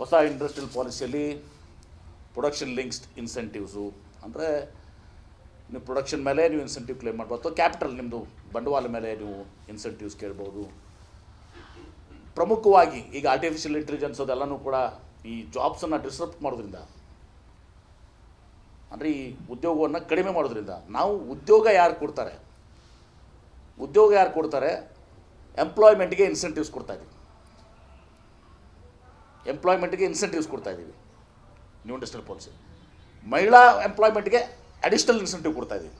ಹೊಸ industrial ಪಾಲಿಸಿಯಲ್ಲಿ production ಲಿಂಕ್ಸ್ಡ್ incentives ಅಂದರೆ ನೀವು ಪ್ರೊಡಕ್ಷನ್ ಮೇಲೆ ನೀವು ಇನ್ಸೆಂಟಿವ್ ಕ್ಲೇಮ್ ಮಾಡ್ಬೋದು, ಅಥವಾ ಕ್ಯಾಪಿಟಲ್ ನಿಮ್ಮದು ಬಂಡವಾಳ ಮೇಲೆ ನೀವು ಇನ್ಸೆಂಟಿವ್ಸ್ ಕೇಳ್ಬೋದು. ಪ್ರಮುಖವಾಗಿ ಈಗ ಆರ್ಟಿಫಿಷಿಯಲ್ ಇಂಟೆಲಿಜೆನ್ಸ್ ಅದೆಲ್ಲನೂ ಕೂಡ ಈ ಜಾಬ್ಸನ್ನು ಡಿಸ್ರಪ್ಟ್ ಮಾಡೋದ್ರಿಂದ, ಅಂದರೆ ಈ ಉದ್ಯೋಗವನ್ನು ಕಡಿಮೆ ಮಾಡೋದ್ರಿಂದ ನಾವು ಉದ್ಯೋಗ ಯಾರು ಕೊಡ್ತಾರೆ ಎಂಪ್ಲಾಯ್ಮೆಂಟ್ಗೆ ಇನ್ಸೆಂಟಿವ್ಸ್ ಕೊಡ್ತಾಯಿದ್ದೀವಿ. New industrial policy. ಮಹಿಳಾ ಎಂಪ್ಲಾಯ್ಮೆಂಟ್ಗೆ ಅಡಿಷ್ನಲ್ ಇನ್ಸೆಂಟಿವ್ ಕೊಡ್ತಾಯಿದ್ದೀವಿ.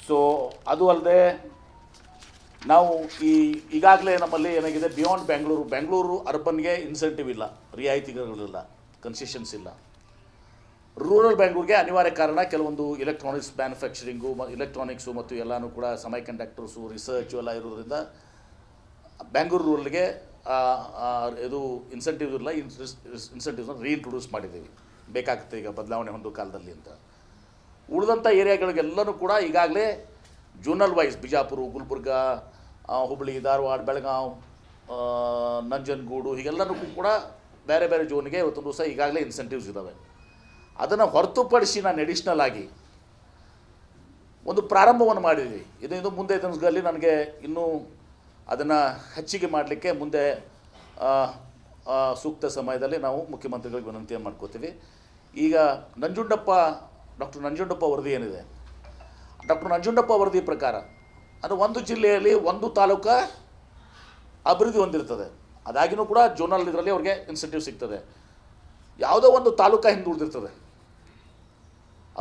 ಸೊ ಅದು ಅಲ್ಲದೆ ನಾವು ಈಗಾಗಲೇ ನಮ್ಮಲ್ಲಿ ಏನಾಗಿದೆ, ಬಿಯಾಂಡ್ ಬೆಂಗಳೂರು ಅರ್ಬನ್ಗೆ ಇನ್ಸೆಂಟಿವ್ ಇಲ್ಲ, ರಿಯಾಯಿತಿಗಳಿಲ್ಲ, ಕನ್ಸೆಷನ್ಸ್ ಇಲ್ಲ. ರೂರಲ್ ಬೆಂಗಳೂರಿಗೆ ಅನಿವಾರ್ಯ ಕಾರಣ ಕೆಲವೊಂದು ಎಲೆಕ್ಟ್ರಾನಿಕ್ಸ್ ಮ್ಯಾನುಫ್ಯಾಕ್ಚರಿಂಗು, ಎಲೆಕ್ಟ್ರಾನಿಕ್ಸು ಮತ್ತು ಎಲ್ಲನೂ ಕೂಡ ಸೆಮಿ ಕಂಡಕ್ಟರ್ಸು, ರಿಸರ್ಚು ಎಲ್ಲ ಇರೋದ್ರಿಂದ ಬೆಂಗಳೂರು ರೂರಲ್ಗೆ ಇದು ಇನ್ಸೆಂಟಿವ್ಸ್ ಇಲ್ಲ. ಇನ್ಸೆಂಟಿವ್ಸ್ನ ರೀಇಂಟ್ರೊಡ್ಯೂಸ್ ಮಾಡಿದ್ದೀವಿ, ಬೇಕಾಗುತ್ತೆ ಈಗ ಬದಲಾವಣೆ ಹೊಂದೋ ಕಾಲದಲ್ಲಿ ಅಂತ. ಉಳಿದಂಥ ಏರಿಯಾಗಳಿಗೆಲ್ಲನೂ ಕೂಡ ಈಗಾಗಲೇ ಜೋನಲ್ ವೈಸ್ ಬಿಜಾಪುರ, ಗುಲ್ಬರ್ಗ, ಹುಬ್ಬಳ್ಳಿ, ಧಾರವಾಡ, ಬೆಳಗಾವಿ, ನಂಜನಗೂಡು ಹೀಗೆಲ್ಲನೂ ಕೂಡ ಬೇರೆ ಬೇರೆ ಜೋನ್ಗೆ ಇವತ್ತೊಂದು ದಿವಸ ಈಗಾಗಲೇ ಇನ್ಸೆಂಟಿವ್ಸ್ ಇದ್ದಾವೆ. ಅದನ್ನು ಹೊರತುಪಡಿಸಿ ನಾನು ಎಡಿಷ್ನಲ್ ಆಗಿ ಒಂದು ಪ್ರಾರಂಭವನ್ನು ಮಾಡಿದ್ವಿ. ಇದು ಮುಂದೆ ದಿನಗಳಲ್ಲಿ ನನಗೆ ಇನ್ನೂ ಅದನ್ನು ಹೆಚ್ಚಿಗೆ ಮಾಡಲಿಕ್ಕೆ ಮುಂದೆ ಸೂಕ್ತ ಸಮಯದಲ್ಲಿ ನಾವು ಮುಖ್ಯಮಂತ್ರಿಗಳಿಗೆ ವಿನಂತಿಯನ್ನು ಮಾಡ್ಕೋತೀವಿ. ಈಗ ಡಾಕ್ಟರ್ ನಂಜುಂಡಪ್ಪ ವರದಿ ಏನಿದೆ, ಡಾಕ್ಟರ್ ನಂಜುಂಡಪ್ಪ ವರದಿ ಪ್ರಕಾರ ಅದು ಒಂದು ಜಿಲ್ಲೆಯಲ್ಲಿ ಒಂದು ತಾಲೂಕು ಅಭಿವೃದ್ಧಿ ಹೊಂದಿರ್ತದೆ, ಅದಾಗಿನೂ ಕೂಡ ಜೋನಲ್ ಇದರಲ್ಲಿ ಅವ್ರಿಗೆ ಇನ್ಸೆಂಟಿವ್ ಸಿಗ್ತದೆ. ಯಾವುದೋ ಒಂದು ತಾಲೂಕು ಹಿಂದುಳಿದಿರ್ತದೆ,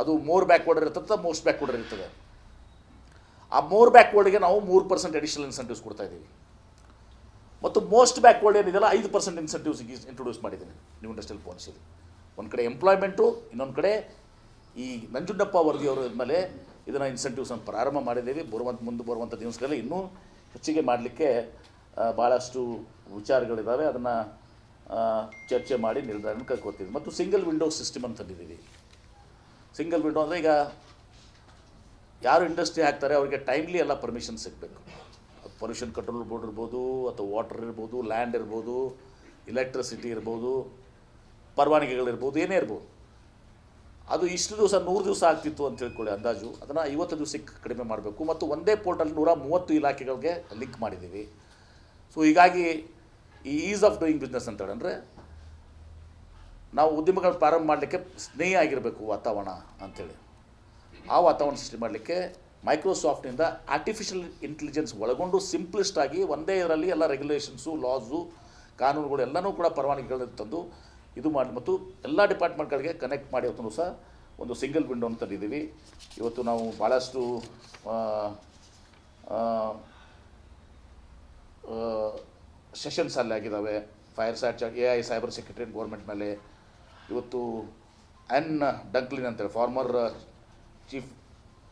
ಅದು ಮೋರ್ ಬ್ಯಾಕ್ವರ್ಡ್ ಇರ್ತದೆ, ಮೋಸ್ಟ್ ಬ್ಯಾಕ್ವರ್ಡ್ ಇರ್ತದೆ. ಆ ಮೋರ್ ಬ್ಯಾಕ್ವರ್ಡ್ಗೆ ನಾವು 3% ಅಡಿಷನಲ್ ಇನ್ಸೆಂಟಿವ್ಸ್ ಕೊಡ್ತಾಯಿದ್ದೀವಿ. ಮತ್ತು ಮೋಸ್ಟ್ ಬ್ಯಾಕ್ವರ್ಡ್ ಏನಿದೆಯಲ್ಲ 5% ಇನ್ಸೆಂಟಿವ್ಸ್ ಇಂಟ್ರೊಡ್ಯೂಸ್ ಮಾಡಿದ್ದೀನಿ ನ್ಯೂ ಇಂಡಸ್ಟ್ರಿಯಲ್ ಪಾಲಿಸಿಲಿ. ಒಂದು ಕಡೆ ಎಂಪ್ಲಾಯ್ಮೆಂಟು, ಇನ್ನೊಂದು ಕಡೆ ಈ ನಂಜುಂಡಪ್ಪ ವರದಿಯವರ ಮೇಲೆ ಇದನ್ನು ಇನ್ಸೆಂಟಿವ್ಸನ್ನು ಪ್ರಾರಂಭ ಮಾಡಿದ್ದೀವಿ. ಮುಂದೆ ಬರುವಂಥ ದಿವಸಗಳಲ್ಲಿ ಇನ್ನೂ ಹೆಚ್ಚಿಗೆ ಮಾಡಲಿಕ್ಕೆ ಭಾಳಷ್ಟು ವಿಚಾರಗಳಿದ್ದಾವೆ. ಅದನ್ನು ಚರ್ಚೆ ಮಾಡಿ ನಿರ್ಧಾರನ ಕೈಗೊಳ್ತೀವಿ. ಮತ್ತು ಸಿಂಗಲ್ ವಿಂಡೋ ಸಿಸ್ಟಮ್ ಅಂತ ತಂದಿದ್ದೀವಿ. ಸಿಂಗಲ್ ವಿಂಡೋ ಅಂದರೆ ಈಗ ಯಾರು ಇಂಡಸ್ಟ್ರಿ ಹಾಕ್ತಾರೆ ಅವರಿಗೆ ಟೈಮ್ಲಿ ಎಲ್ಲ ಪರ್ಮಿಷನ್ ಸಿಗಬೇಕು. ಪೊಲ್ಯೂಷನ್ ಕಂಟ್ರೋಲ್ ಬೋರ್ಡ್ ಇರ್ಬೋದು, ಅಥವಾ ವಾಟರ್ ಇರ್ಬೋದು, ಲ್ಯಾಂಡ್ ಇರ್ಬೋದು, ಎಲೆಕ್ಟ್ರಿಸಿಟಿ ಇರ್ಬೋದು, ಪರವಾನಗಿಗಳಿರ್ಬೋದು, ಏನೇ ಇರ್ಬೋದು. ಅದು ಇಷ್ಟು ದಿವಸ 100 ದಿವಸ ಆಗ್ತಿತ್ತು ಅಂತ ತಿಳ್ಕೊಳ್ಳಿ ಅಂದಾಜು, ಅದನ್ನು 50 ದಿವಸಕ್ಕೆ ಕಡಿಮೆ ಮಾಡಬೇಕು. ಮತ್ತು ಒಂದೇ ಪೋರ್ಟಲ್ 130 ಇಲಾಖೆಗಳಿಗೆ ಲಿಂಕ್ ಮಾಡಿದ್ದೀವಿ. ಸೊ ಹೀಗಾಗಿ ಈ ಈಸ್ ಆಫ್ ಡೂಯಿಂಗ್ ಬಿಸ್ನೆಸ್ ಅಂತ ಅಂದರೆ ನಾವು ಉದ್ಯಮಗಳು ಪ್ರಾರಂಭ ಮಾಡಲಿಕ್ಕೆ ಸ್ನೇಹಿ ಆಗಿರಬೇಕು ವಾತಾವರಣ ಅಂಥೇಳಿ. ಆ ವಾತಾವರಣ ಸೃಷ್ಟಿ ಮಾಡಲಿಕ್ಕೆ ಮೈಕ್ರೋಸಾಫ್ಟಿಂದ ಆರ್ಟಿಫಿಷಿಯಲ್ ಇಂಟೆಲಿಜೆನ್ಸ್ ಒಳಗೊಂಡು ಸಿಂಪ್ಲಿಸ್ಟ್ ಆಗಿ ಒಂದೇ ಇದರಲ್ಲಿ ಎಲ್ಲ ರೆಗ್ಯುಲೇಷನ್ಸು, ಲಾಸು, ಕಾನೂನುಗಳು ಎಲ್ಲನೂ ಕೂಡ ಪರವಾನಗಿಗಳನ್ನು ತಂದು ಇದು ಮಾಡಿ ಮತ್ತು ಎಲ್ಲ ಡಿಪಾರ್ಟ್ಮೆಂಟ್ಗಳಿಗೆ ಕನೆಕ್ಟ್ ಮಾಡಿ ಇವತ್ತು ಸಹ ಒಂದು ಸಿಂಗಲ್ ವಿಂಡೋನ ತಂದಿದ್ದೀವಿ. ಇವತ್ತು ನಾವು ಭಾಳಷ್ಟು ಸೆಷನ್ಸ್ ಅಲ್ಲಿ ಆಗಿದ್ದಾವೆ. Fire sat, AI cyber security government ಮೇಲೆ. ಇವತ್ತು ಎನ್ ಡಂಕ್ಲಿನ್ ಅಂತೇಳಿ former chief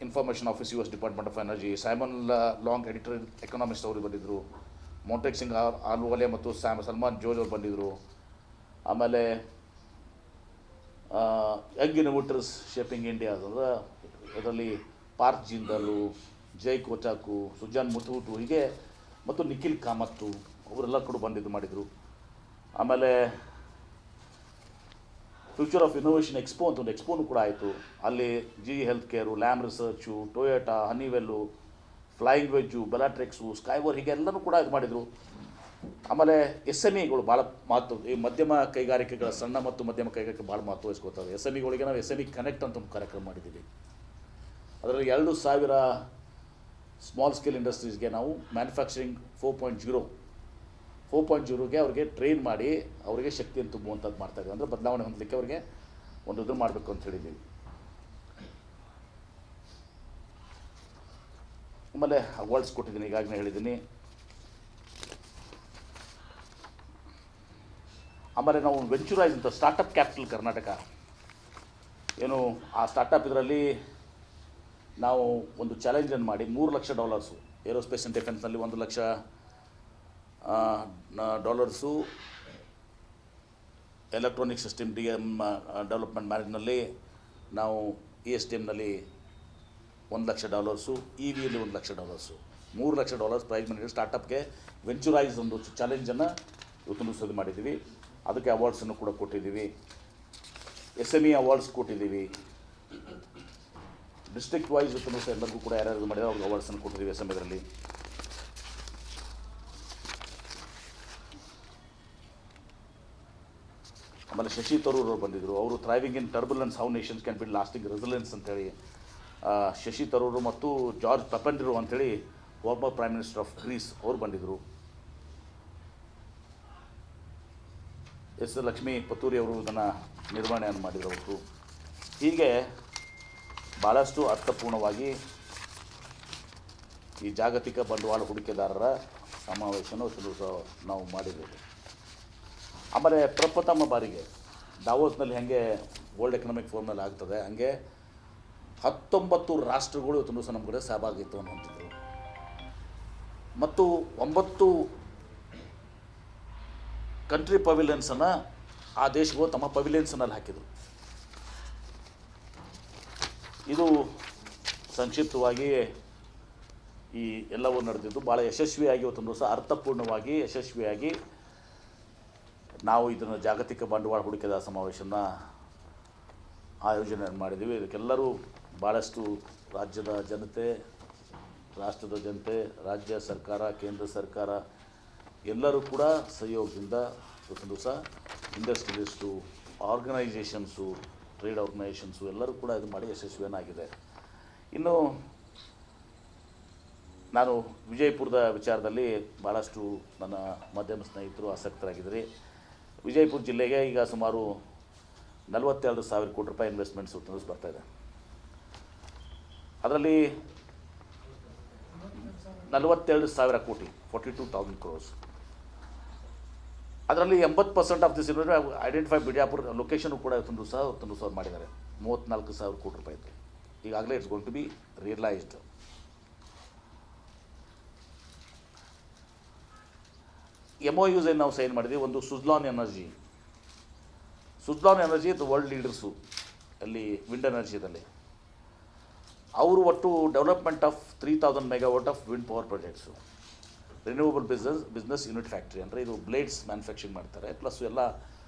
information office US department of energy, Simon long editor economist ಅವರು ಬಂದಿದ್ದರು. ಮೊಂಟೆಕ್ ಸಿಂಗ್ ಆಲ್ವಾಲೆ ಮತ್ತು ಸಲ್ಮಾನ್ ಜೋಜ್ ಅವರು ಬಂದಿದ್ದರು. ಆಮೇಲೆ ಯಂಗ್ ಇನೋವೇಟರ್ಸ್ ಶೇಪಿಂಗ್ ಇಂಡಿಯಾ ಅಂದರೆ ಇದರಲ್ಲಿ ಪಾರ್ಕ್ ಜಿಂದಾಲು, ಜೈ ಕೋಚಾಕು, ಸುಜಾನ್ ಮುತೂಟು ಹೀಗೆ ಮತ್ತು ನಿಖಿಲ್ ಕಾಮತ್ತು ಅವರೆಲ್ಲ ಕೂಡ ಮಾಡಿದರು. ಆಮೇಲೆ ಫ್ಯೂಚರ್ ಆಫ್ ಇನೋವೇಷನ್ ಎಕ್ಸ್ಪೋ ಅಂತ ಒಂದು ಎಕ್ಸ್ಪೋನು ಕೂಡ ಆಯಿತು. ಅಲ್ಲಿ GE Healthcare, Lam Research, Toyota, Honeywell, Flying Wedge, Bellatrix, ಸ್ಕೈವರ್ ಹೀಗೆಲ್ಲನೂ ಕೂಡ ಇದು ಮಾಡಿದರು. ಆಮೇಲೆ SMEಗಳು ಭಾಳ ಮಹತ್ವ, ಈ ಮಧ್ಯಮ ಕೈಗಾರಿಕೆಗಳ, ಸಣ್ಣ ಮತ್ತು ಮಧ್ಯಮ ಕೈಗಾರಿಕೆ ಭಾಳ ಮಹತ್ವ ವಹಿಸ್ಕೋತವೆ. SMEಗಳಿಗೆ ನಾವು SME ಕನೆಕ್ಟ್ ಅಂತ ಒಂದು ಕಾರ್ಯಕ್ರಮ ಮಾಡಿದ್ದೀವಿ. ಅದರಲ್ಲಿ 2,000 ಸ್ಮಾಲ್ ಸ್ಕೇಲ್ ಇಂಡಸ್ಟ್ರೀಸ್ಗೆ ನಾವು ಮ್ಯಾನುಫ್ಯಾಕ್ಚರಿಂಗ್ 4.0ಗೆ ಅವ್ರಿಗೆ ಟ್ರೈನ್ ಮಾಡಿ ಅವರಿಗೆ ಶಕ್ತಿಯನ್ನು ತುಂಬುವಂಥದ್ದು ಮಾಡ್ತಾಯಿದ್ದೀವಿ. ಅಂದರೆ ಬದಲಾವಣೆ ಹೊಂದಲಿಕ್ಕೆ ಅವ್ರಿಗೆ ಒಂದು ಇದು ಮಾಡಬೇಕು ಅಂತ ಹೇಳಿದ್ದೀವಿ. ಆಮೇಲೆ ಅವಾರ್ಡ್ಸ್ ಕೊಟ್ಟಿದ್ದೀನಿ, ಈಗಾಗಲೇ ಹೇಳಿದ್ದೀನಿ. ಆಮೇಲೆ ನಾವು ವೆಂಚುರೈಸ್ ಅಂತ ಸ್ಟಾರ್ಟಪ್ ಕ್ಯಾಪಿಟಲ್ ಕರ್ನಾಟಕ ಏನು, ಆ ಸ್ಟಾರ್ಟಪ್ ಇದರಲ್ಲಿ ನಾವು ಒಂದು ಚಾಲೆಂಜನ್ನು ಮಾಡಿ $3 ಲಕ್ಷ ಏರೋಸ್ಪೇಸ್ ಆ್ಯಂಡ್ ಡಿಫೆನ್ಸ್ನಲ್ಲಿ, $1 ಲಕ್ಷ ಎಲೆಕ್ಟ್ರಾನಿಕ್ ಸಿಸ್ಟಮ್ ಡೆವಲಪ್ಮೆಂಟ್ ಮ್ಯಾನೇಜ್ನಲ್ಲಿ, ನಾವು ESTMನಲ್ಲಿ $1 ಲಕ್ಷ, EVಯಲ್ಲಿ $1 ಲಕ್ಷ, $3 ಲಕ್ಷ ಪ್ರೈಸ್ ಮನಿ ಸ್ಟಾರ್ಟಪ್ಗೆ ವೆಂಚುರೈಸ್ ಒಂದು ಚಾಲೆಂಜನ್ನು ಇವತ್ತು ದಿವಸ ಮಾಡಿದ್ದೀವಿ. ಅದಕ್ಕೆ ಅವಾರ್ಡ್ಸನ್ನು ಕೂಡ ಕೊಟ್ಟಿದ್ದೀವಿ. SME ಅವಾರ್ಡ್ಸ್ ಕೊಟ್ಟಿದ್ದೀವಿ. ಡಿಸ್ಟ್ರಿಕ್ಟ್ ವೈಸ್ ಇವತ್ತು ದಿವಸ ಎಲ್ಲರಿಗೂ ಕೂಡ ಯಾರ್ಯಾರು ಮಾಡಿದ್ರೆ ಅವ್ರಿಗೆ ಅವಾರ್ಡ್ಸನ್ನು ಕೊಟ್ಟಿದ್ದೀವಿ SMEದರಲ್ಲಿ. ಆಮೇಲೆ ಶಶಿ ತರೂರ್ ಅವರು ಬಂದಿದ್ದರು. ಅವರು thriving in turbulence how nations can build lasting resilience ಅಂತೇಳಿ ಶಶಿ ತರೂರು ಮತ್ತು ಜಾರ್ಜ್ ಪೆಪೆಂಡ್ರೋ ಅಂಥೇಳಿ former prime minister of Greece ಅವರು ಬಂದಿದ್ದರು. ಲಕ್ಷ್ಮೀ ಪತ್ತೂರಿ ಅವರು ಇದನ್ನು ನಿರ್ವಹಣೆಯನ್ನು ಮಾಡಿದರು ಅವರು. ಹೀಗೆ ಭಾಳಷ್ಟು ಅರ್ಥಪೂರ್ಣವಾಗಿ ಈ ಜಾಗತಿಕ ಬಂಡವಾಳ ಹೂಡಿಕೆದಾರರ ಸಮಾವೇಶನ ನಾವು ಮಾಡಿದ್ದೇವೆ. ಆಮೇಲೆ ಪ್ರಪ್ರಥಮ ಬಾರಿಗೆ ದಾವೋಸ್ನಲ್ಲಿ ಹೇಗೆ ವರ್ಲ್ಡ್ ಎಕನಾಮಿಕ್ ಫೋರಮ್ನಲ್ಲಿ ಆಗ್ತದೆ ಹಾಗೆ 19 ರಾಷ್ಟ್ರಗಳು ಇವತ್ತು ದಿವಸ ನಮ್ಮ ಕಡೆ ಸಹಭಾಗಿತ್ವವನ್ನು ಹೊಂದಿದ್ರು ಮತ್ತು 9 ಕಂಟ್ರಿ ಪವಿಲಿಯನ್ಸನ್ನು ಆ ದೇಶಗಳು ತಮ್ಮ ಪವಿಲಿಯನ್ಸ್ನಲ್ಲಿ ಹಾಕಿದರು. ಇದು ಸಂಕ್ಷಿಪ್ತವಾಗಿ ಈ ಎಲ್ಲವೂ ನಡೆದಿದ್ದು ಭಾಳ ಯಶಸ್ವಿಯಾಗಿ ಇವತ್ತು ದಿವಸ ಅರ್ಥಪೂರ್ಣವಾಗಿ ಯಶಸ್ವಿಯಾಗಿ ನಾವು ಇದನ್ನು ಜಾಗತಿಕ ಬಂಡವಾಳ ಹೂಡಿಕೆದಾರ ಸಮಾವೇಶನ ಆಯೋಜನೆ ಮಾಡಿದ್ದೀವಿ. ಇದಕ್ಕೆಲ್ಲರೂ ಭಾಳಷ್ಟು ರಾಜ್ಯದ ಜನತೆ, ರಾಷ್ಟ್ರದ ಜನತೆ, ರಾಜ್ಯ ಸರ್ಕಾರ, ಕೇಂದ್ರ ಸರ್ಕಾರ ಎಲ್ಲರೂ ಕೂಡ ಸಹಯೋಗದಿಂದ ಇವತ್ತು ದಿವಸ ಇಂಡಸ್ಟ್ರಿಯಲಿಸ್ಟು, ಆರ್ಗನೈಜೇಷನ್ಸು, ಟ್ರೇಡ್ ಆರ್ಗನೈಜೇಷನ್ಸು ಎಲ್ಲರೂ ಕೂಡ ಇದು ಮಾಡಿ ಯಶಸ್ವಿಯನ್ನಾಗಿದೆ. ಇನ್ನು ನಾನು ವಿಜಯಪುರದ ವಿಚಾರದಲ್ಲಿ ಭಾಳಷ್ಟು ನನ್ನ ಮಾಧ್ಯಮ ಸ್ನೇಹಿತರು ಆಸಕ್ತರಾಗಿದ್ದಾರೆ. ವಿಜಯಪುರ ಜಿಲ್ಲೆಗೆ ಈಗ ಸುಮಾರು 42,000 ಕೋಟಿ ರೂಪಾಯಿ ಇನ್ವೆಸ್ಟ್ಮೆಂಟ್ಸ್ ಬರ್ತಾಯಿದೆ. ಅದರಲ್ಲಿ 42,000 ಕೋಟಿ 42,000 crores. ಅದರಲ್ಲಿ 80% of this identify Bijapur location ಕೂಡ ಇವತ್ತೊಂದು ದಿವಸ ಮಾಡಿದ್ದಾರೆ. 34,000 ಕೋಟಿ ರೂಪಾಯಿ ಇತ್ತು. ಈಗಾಗಲೇ it's going to be realised. MOUs ಏನು ನಾವು ಸೈನ್ ಮಾಡಿದ್ವಿ. ಒಂದು ಸುಜ್ಲಾನ್ ಎನರ್ಜಿ ಇದು ವರ್ಲ್ಡ್ ಲೀಡರ್ಸು ಅಲ್ಲಿ ವಿಂಡ್ ಎನರ್ಜಿದಲ್ಲಿ. ಅವರು ಒಟ್ಟು development of 3,000 megawatt of wind power projects, renewable business unit factory ಅಂದರೆ ಇದು ಬ್ಲೇಡ್ಸ್ ಮ್ಯಾನುಫ್ಯಾಕ್ಚರಿಂಗ್ ಮಾಡ್ತಾರೆ. ಪ್ಲಸ್ ಎಲ್ಲ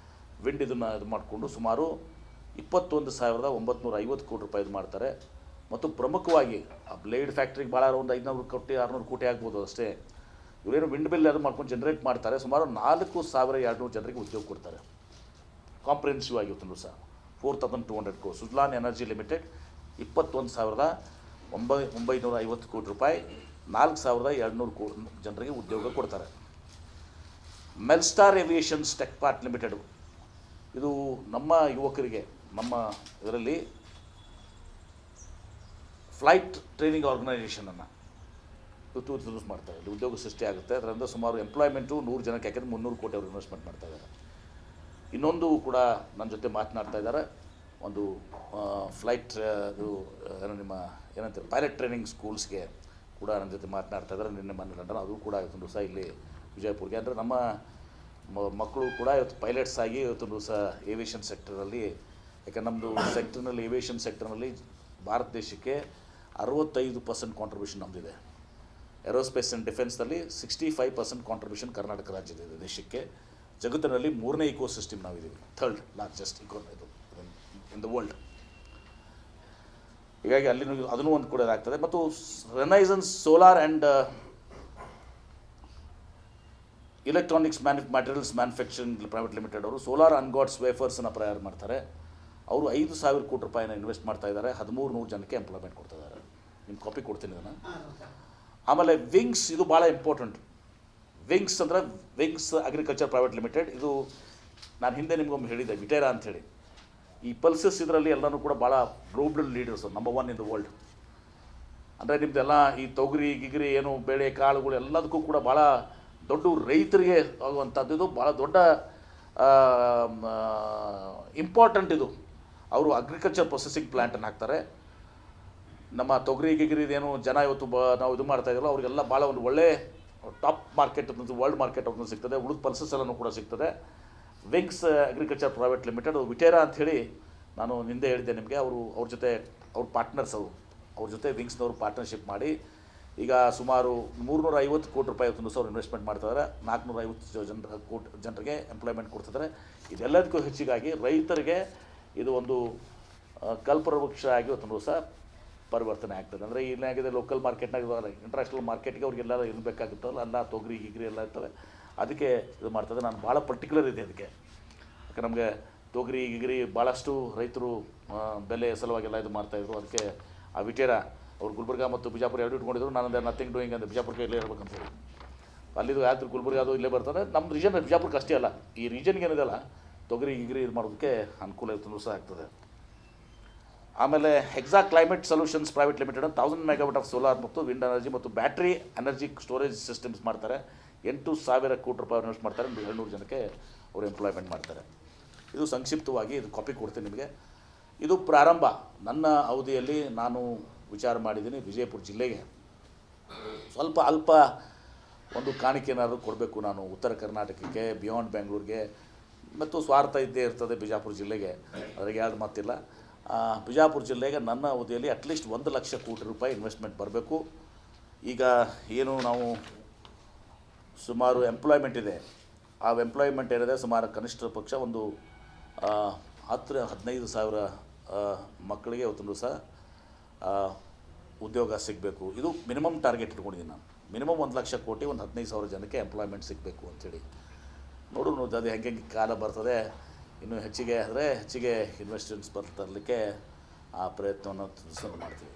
ವಿಂಡ್ ಇದನ್ನು ಇದು ಮಾಡಿಕೊಂಡು ಸುಮಾರು 21,950 ಕೋಟಿ ರೂಪಾಯಿ ಇದು ಮಾಡ್ತಾರೆ. ಮತ್ತು ಪ್ರಮುಖವಾಗಿ ಆ ಬ್ಲೇಡ್ ಫ್ಯಾಕ್ಟ್ರಿಗೆ ಭಾಳ ಒಂದು 500 ಕೋಟಿ 600 ಕೋಟಿ ಆಗ್ಬೋದು ಅಷ್ಟೇ. ಇವರೇನು ವಿಂಡ್ ಬಿಲ್ ಅದು ಮಾಡ್ಕೊಂಡು ಜನರೇಟ್ ಮಾಡ್ತಾರೆ. ಸುಮಾರು 4,200 ಜನರಿಗೆ ಉದ್ಯೋಗ ಕೊಡ್ತಾರೆ. ಕಾಂಪ್ರಿಹೆನ್ಸಿವ್ ಆಗಿ ಇವತ್ತು ಸಹ 4,200 crores. ಸುಜ್ಲಾನ್ ಎನರ್ಜಿ ಲಿಮಿಟೆಡ್ 21,950 ಕೋಟಿ ರೂಪಾಯಿ 4,200 ಜನರಿಗೆ ಉದ್ಯೋಗ ಕೊಡ್ತಾರೆ. ಮೆಲ್ಸ್ಟಾರ್ ಏವಿಯೇಷನ್ಸ್ ಟೆಕ್ ಪಾರ್ಕ್ ಲಿಮಿಟೆಡ್ ಇದು ನಮ್ಮ ಯುವಕರಿಗೆ ನಮ್ಮ ಇದರಲ್ಲಿ ಫ್ಲೈಟ್ ಟ್ರೈನಿಂಗ್ ಆರ್ಗನೈಜೇಷನನ್ನು ಯೂಸ್ ಮಾಡ್ತಾರೆ. ಇಲ್ಲಿ ಉದ್ಯೋಗ ಸೃಷ್ಟಿ ಆಗುತ್ತೆ. ಅದರಿಂದ ಸುಮಾರು ಎಂಪ್ಲಾಯ್ಮೆಂಟು 100 ಜನಕ್ಕೆ, ಯಾಕೆಂದರೆ 300 ಕೋಟಿ ಅವರು ಇನ್ವೆಸ್ಟ್ಮೆಂಟ್ ಮಾಡ್ತಾ ಇದ್ದಾರೆ. ಇನ್ನೊಂದು ಕೂಡ ನನ್ನ ಜೊತೆ ಮಾತನಾಡ್ತಾ ಇದ್ದಾರೆ. ಒಂದು ಫ್ಲೈಟ್ ಇದು ನಿಮ್ಮ ಏನಂತಾರೆ ಪೈಲಟ್ ಟ್ರೈನಿಂಗ್ ಸ್ಕೂಲ್ಸ್ಗೆ ಕೂಡ ನನ್ನ ಜೊತೆ ಮಾತನಾಡ್ತಾ ಇದ್ದಾರೆ. ನಿನ್ನೆ ಮಾತನಾಡೋಣ ಅದು ಕೂಡ ಇವತ್ತೊಂದು ದಿವಸ ಇಲ್ಲಿ ವಿಜಯಪುರ್ಗೆ. ಅಂದರೆ ನಮ್ಮ ಮಕ್ಕಳು ಕೂಡ ಇವತ್ತು ಪೈಲಟ್ಸ್ ಆಗಿ ಇವತ್ತೊಂದು ದಿವಸ ಏವಿಯೇಷನ್ ಸೆಕ್ಟರಲ್ಲಿ, ಯಾಕಂದ್ರೆ ನಮ್ಮದು ಸೆಕ್ಟರ್ನಲ್ಲಿ ಏವಿಯೇಷನ್ ಸೆಕ್ಟರ್ನಲ್ಲಿ ಭಾರತ ದೇಶಕ್ಕೆ 65% ಕಾಂಟ್ರಿಬ್ಯೂಷನ್ ನಮ್ಮದಿದೆ. ಏರೋಸ್ಪೇಸ್ ಆ್ಯಂಡ್ ಡಿಫೆನ್ಸ್ನಲ್ಲಿ 65% ಕಾಂಟ್ರಿಬ್ಯೂಷನ್ ಕರ್ನಾಟಕ ರಾಜ್ಯದಿದೆ ದೇಶಕ್ಕೆ. ಜಗತ್ತಿನಲ್ಲಿ 3ನೇ ಇಕೋ ಸಿಸ್ಟಮ್ ನಾವಿದ್ದೀವಿ, 3rd ಲಾರ್ಜೆಸ್ಟ್ ಇಕೋ ಇದು ಇನ್ ದ ವರ್ಲ್ಡ್. ಹೀಗಾಗಿ ಅಲ್ಲಿ ಅದನ್ನು ಒಂದು ಕೂಡ ಇದಾಗ್ತದೆ. ಮತ್ತು Renaissance Solar and Electronics Materials Manufacturing Private Limited ಅವರು ಸೋಲಾರ್ ಅನ್ಗಾಡ್ಸ್ ವೇಫರ್ಸನ್ನು ತಯಾರು ಮಾಡ್ತಾರೆ. ಅವರು 5,000 ಕೋಟಿ ರೂಪಾಯಿನ ಇನ್ವೆಸ್ಟ್ ಮಾಡ್ತಾ ಇದ್ದಾರೆ. 1,300 ಜನಕ್ಕೆ ಎಂಪ್ಲಾಯ್ಮೆಂಟ್ ಕೊಡ್ತಾ ಇದ್ದಾರೆ. ನಿಮ್ಮ ಕಾಪಿ ಕೊಡ್ತೀನಿ ಇದನ್ನು. ಆಮೇಲೆ ವಿಂಗ್ಸ್ ಇದು ಭಾಳ ಇಂಪಾರ್ಟೆಂಟ್. ವಿಂಗ್ಸ್ ಅಂದರೆ ವಿಂಗ್ಸ್ ಅಗ್ರಿಕಲ್ಚರ್ ಪ್ರೈವೇಟ್ ಲಿಮಿಟೆಡ್. ಇದು ನಾನು ಹಿಂದೆ ನಿಮ್ಗೊಮ್ಮೆ ಹೇಳಿದ್ದೆ ವಿಟೇರಾ ಅಂಥೇಳಿ. ಈ ಪಲ್ಸಸ್ ಇದರಲ್ಲಿ ಎಲ್ಲನೂ ಕೂಡ ಭಾಳ global leaders, number 1 in the world. ಅಂದರೆ ನಿಮ್ಮದೆಲ್ಲ ಈ ತೊಗರಿ ಗಿಗರಿ ಏನು ಬೇಳೆ ಕಾಳುಗಳು ಎಲ್ಲದಕ್ಕೂ ಕೂಡ ಭಾಳ ದೊಡ್ಡ ರೈತರಿಗೆ ಆಗುವಂಥದ್ದು. ಇದು ಭಾಳ ದೊಡ್ಡ ಇಂಪಾರ್ಟೆಂಟ್. ಇದು ಅವರು ಅಗ್ರಿಕಲ್ಚರ್ ಪ್ರೊಸೆಸಿಂಗ್ ಪ್ಲ್ಯಾಂಟನ್ನು ಹಾಕ್ತಾರೆ. ನಮ್ಮ ತೊಗರಿ ಗಿಗರಿದೇನು ಜನ ಇವತ್ತು ನಾವು ಇದು ಮಾಡ್ತಾಯಿದ್ರಲ್ಲ ಅವರಿಗೆಲ್ಲ ಭಾಳ ಒಂದು ಒಳ್ಳೆ ಟಾಪ್ ಮಾರ್ಕೆಟ್ ವರ್ಲ್ಡ್ ಮಾರ್ಕೆಟ್ ಅವ್ರನ್ನ ಸಿಗ್ತದೆ. ಉಳಿದ ಪಲ್ಸಸ್ ಎಲ್ಲನೂ ಕೂಡ ಸಿಗ್ತದೆ. ವಿಂಗ್ಸ್ ಅಗ್ರಿಕಲ್ಚರ್ ಪ್ರೈವೇಟ್ ಲಿಮಿಟೆಡ್ ವಿಟೇರಾ ಅಂಥೇಳಿ ನಾನು ಹಿಂದೆ ಹೇಳಿದ್ದೆ ನಿಮಗೆ. ಅವ್ರ ಜೊತೆ ಅವ್ರ ಪಾರ್ಟ್ನರ್ಸ್ ಅವ್ರ ಜೊತೆ ವಿಂಗ್ಸ್ನವರು ಪಾರ್ಟ್ನರ್ಶಿಪ್ ಮಾಡಿ ಈಗ ಸುಮಾರು 350 ಕೋಟಿ ರೂಪಾಯಿ ಇವತ್ತು ಅವ್ರು ಇನ್ವೆಸ್ಟ್ಮೆಂಟ್ ಮಾಡ್ತಿದ್ದಾರೆ. 450 ಜನರಿಗೆ ಎಂಪ್ಲಾಯ್ಮೆಂಟ್ ಕೊಡ್ತಿದ್ದಾರೆ. ಇದೆಲ್ಲದಕ್ಕೂ ಹೆಚ್ಚಿಗಾಗಿ ರೈತರಿಗೆ ಇದು ಒಂದು ಕಲ್ಪವೃಕ್ಷ ಆಗಿ ಇವತ್ತು ಸಹ ಪರಿವರ್ತನೆ ಆಗ್ತದೆ. ಅಂದರೆ ಏನಾಗಿದೆ, ಲೋಕಲ್ ಮಾರ್ಕೆಟ್ನಾಗ ಇಂಟರ್ನ್ಯಾಷನಲ್ ಮಾರ್ಕೆಟ್ಗೆ ಅವ್ರಿಗೆಲ್ಲ ಇರಬೇಕಾಗುತ್ತಲ್ಲ, ಅನ್ನ ತೊಗರಿ ಗಿಗ್ರಿ ಎಲ್ಲ ಇರ್ತವೆ, ಅದಕ್ಕೆ ಇದು ಮಾಡ್ತದೆ. ನಾನು ಭಾಳ ಪರ್ಟಿಕ್ಯುಲರ್ ಇದೆ ಅದಕ್ಕೆ. ಯಾಕೆ ನಮಗೆ ತೊಗರಿ ಗಿಗ್ರಿ ಭಾಳಷ್ಟು ರೈತರು ಬೆಲೆ ಸಲುವಾಗೆಲ್ಲ ಇದು ಮಾಡ್ತಾಯಿದ್ರು. ಅದಕ್ಕೆ ಆ ವಿಟೇರ ಅವ್ರು ಗುಲ್ಬರ್ಗ ಮತ್ತು ಬಿಜಾಪುರ ಎರಡು ಇಟ್ಕೊಂಡಿದ್ರು. ನಾನು ನಥಿಂಗ್ ಡೂಯಿಂಗ್ ಅಂತ ಬಿಜಾಪುರಕ್ಕೆ ಇಲ್ಲೇ ಇರ್ಬೇಕಂತ ಹೇಳಿ ಅಲ್ಲಿದು ಯಾವ್ದು ಗುಲ್ಬರ್ಗ ಅದು ಇಲ್ಲೇ ಬರ್ತಾರೆ. ನಮ್ಮ ರೀಜನ್ ಬಿಜಾಪುರಕ್ಕೆ ಅಷ್ಟೇ ಅಲ್ಲ, ಈ ರೀಜನ್ಗೆ ಏನಿದೆಲ್ಲ ತೊಗರಿ ಗಿಗ್ರಿ ಇದು ಮಾಡೋದಕ್ಕೆ ಅನುಕೂಲ ಇವತ್ತು ಸಹ ಆಗ್ತದೆ. ಆಮೇಲೆ Hexa climate solutions private limited 1000 megawatt of solar ಮತ್ತು ವಿಂಡ್ ಎನರ್ಜಿ ಮತ್ತು ಬ್ಯಾಟ್ರಿ ಎನರ್ಜಿ ಸ್ಟೋರೇಜ್ ಸಿಸ್ಟಮ್ಸ್ ಮಾಡ್ತಾರೆ. 8,000 ಕೋಟಿ ರೂಪಾಯಿ ಇನ್ವೆಸ್ಟ್ ಮಾಡ್ತಾರೆ. 200 ಜನಕ್ಕೆ ಅವರು ಎಂಪ್ಲಾಯ್ಮೆಂಟ್ ಮಾಡ್ತಾರೆ. ಇದು ಸಂಕ್ಷಿಪ್ತವಾಗಿ ಇದು ಕಾಪಿ ಕೊಡ್ತೀನಿ ನಿಮಗೆ. ಇದು ಪ್ರಾರಂಭ. ನನ್ನ ಅವಧಿಯಲ್ಲಿ ನಾನು ವಿಚಾರ ಮಾಡಿದ್ದೀನಿ ವಿಜಯಪುರ ಜಿಲ್ಲೆಗೆ ಸ್ವಲ್ಪ ಅಲ್ಪ ಒಂದು ಕಾಣಿಕೆ ಏನಾದರೂ ಕೊಡಬೇಕು ನಾನು ಉತ್ತರ ಕರ್ನಾಟಕಕ್ಕೆ, ಬಿಯಾಂಡ್ ಬೆಂಗಳೂರಿಗೆ, ಮತ್ತು ಸ್ವಾರ್ಥ ಇದ್ದೇ ಇರ್ತದೆ ಬಿಜಾಪುರ ಜಿಲ್ಲೆಗೆ, ಅದ್ರಿಗೆ ಯಾವ್ದು ಮಾತಿಲ್ಲ. ಬಿಜಾಪುರ ಜಿಲ್ಲೆಗೆ ನನ್ನ ಅವಧಿಯಲ್ಲಿ ಅಟ್ಲೀಸ್ಟ್ 1 ಲಕ್ಷ ಕೋಟಿ ರೂಪಾಯಿ ಇನ್ವೆಸ್ಟ್ಮೆಂಟ್ ಬರಬೇಕು. ಈಗ ಏನು ನಾವು ಸುಮಾರು ಎಂಪ್ಲಾಯ್ಮೆಂಟ್ ಇದೆ, ಆ ಎಂಪ್ಲಾಯ್ಮೆಂಟ್ ಏನಿದೆ ಸುಮಾರು ಕನಿಷ್ಠ ಪಕ್ಷ ಒಂದು 10-15 ಸಾವಿರ ಮಕ್ಕಳಿಗೆ ಇವತ್ತೊಂದು ಸಹ ಉದ್ಯೋಗ ಸಿಗಬೇಕು. ಇದು ಮಿನಿಮಮ್ ಟಾರ್ಗೆಟ್ ಇಟ್ಕೊಂಡಿದ್ದೀನಿ ನಾನು. ಮಿನಿಮಮ್ 1 ಲಕ್ಷ ಕೋಟಿ, ಒಂದು 15,000 ಜನಕ್ಕೆ ಎಂಪ್ಲಾಯ್ಮೆಂಟ್ ಸಿಗಬೇಕು ಅಂಥೇಳಿ. ನೋಡೋಣ ಅದು ಹೆಂಗೆ ಕಾಲ ಬರ್ತದೆ. ಇನ್ನೂ ಹೆಚ್ಚಿಗೆ ಆದರೆ ಹೆಚ್ಚಿಗೆ ಇನ್ವೆಸ್ಟ್ಮೆಂಟ್ಸ್ ತರಲಿಕ್ಕೆ ಆ ಪ್ರಯತ್ನವನ್ನು ಮಾಡ್ತೀವಿ.